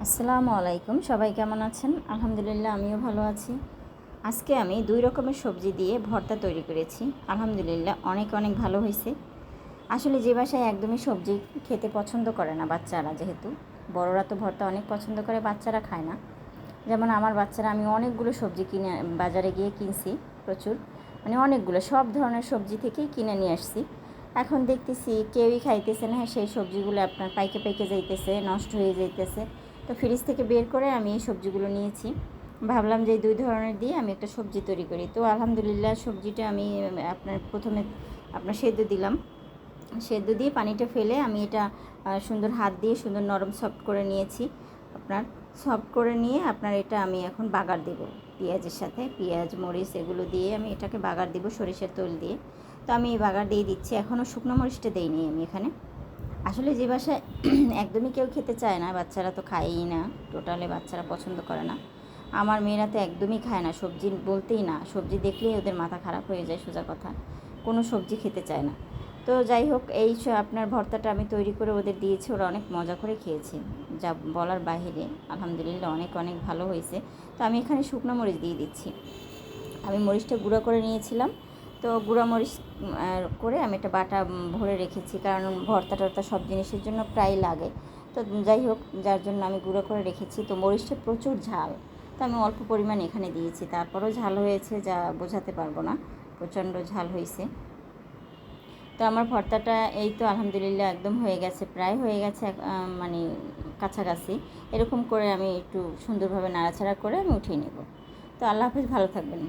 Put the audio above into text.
আসসালামু আলাইকুম, সবাই কেমন আছেন? আলহামদুলিল্লাহ, আমিও ভালো আছি। আজকে আমি 2 রকমের সবজি দিয়ে ভর্তা তৈরি করেছি। আলহামদুলিল্লাহ অনেক অনেক ভালো হয়েছে। আসলে যে বাসায় একদমই সবজি খেতে পছন্দ করে না বাচ্চারা, যেহেতু বড়রা তো ভর্তা অনেক পছন্দ করে, বাচ্চারা খায় না। যেমন আমার বাচ্চারা, আমি অনেকগুলো সবজি কিনে বাজারে গিয়ে কিনছি, প্রচুর, মানে অনেকগুলো সব ধরনের সবজি থেকেই কিনে নিয়ে আসছি। এখন দেখতেছি কেউই খাইতেছে না, সেই সবজিগুলো আপনার পাইকে পাইকে যাইতেছে, নষ্ট হয়ে যাইতেছে। তো ফ্রিজ থেকে বের করে আমি এই সবজিগুলো নিয়েছি। ভাবলাম যে এই 2 ধরনের দিয়ে আমি একটা সবজি তৈরি করি। তো আলহামদুলিল্লাহ সবজিটা আমি আপনার প্রথমে সেদ্ধ দিলাম। সেদ্ধ দিয়ে পানিটা ফেলে আমি এটা সুন্দর হাত দিয়ে সুন্দর নরম সফট করে নিয়েছি। আপনার সফট করে নিয়ে আপনার এটা আমি এখন বাগার দেব পেঁয়াজের সাথে। পেঁয়াজ, মরিচ এগুলো দিয়ে আমি এটাকে বাগার দেব সরিষার তেল দিয়ে। তো আমি এই বাগার দিয়ে দিচ্ছি। এখনও শুকনো মরিচটা দেইনি আমি এখানে। আসলে যে বাসায় একদমই কেউ খেতে চায় না, বাচ্চারা তো খায়ই না, টোটালি বাচ্চারা পছন্দ করে না। আমার মেয়েরা তো একদমই খায় না, সবজি বলতেই না, সবজি দেখলেই ওদের মাথা খারাপ হয়ে যায়, সোজা কথা, কোনো সবজি খেতে চায় না। তো যাই হোক, এই আপনার ভর্তাটা আমি তৈরি করে ওদের দিয়েছি, ওরা অনেক মজা করে খেয়েছে, যা বলার বাহিরে। আলহামদুলিল্লাহ অনেক অনেক ভালো হয়েছে। তো আমি এখানে শুকনো মরিচ দিয়ে দিচ্ছি। আমি মরিচটা গুঁড়ো করে নিয়েছিলাম। তো গুঁড়া মরিচ করে আমি একটা বাটা ভরে রেখেছি, কারণ ভর্তা টর্তা সব জিনিসের জন্য প্রায় লাগে। তো যাই হোক, যার জন্য আমি গুঁড়ো করে রেখেছি। তো মরিচটা প্রচুর ঝাল, তো আমি অল্প পরিমাণ এখানে দিয়েছি, তারপরেও ঝাল হয়েছে যা বোঝাতে পারবো না, প্রচণ্ড ঝাল হয়েছে। তো আমার ভর্তাটা এই তো আলহামদুলিল্লাহ একদম হয়ে গেছে, প্রায় হয়ে গেছে, মানে কাছাকাছি। এরকম করে আমি একটু সুন্দরভাবে নাড়াচাড়া করে আমি উঠিয়ে নেব। তো আল্লাহ হাফিজ, ভালো থাকবেন।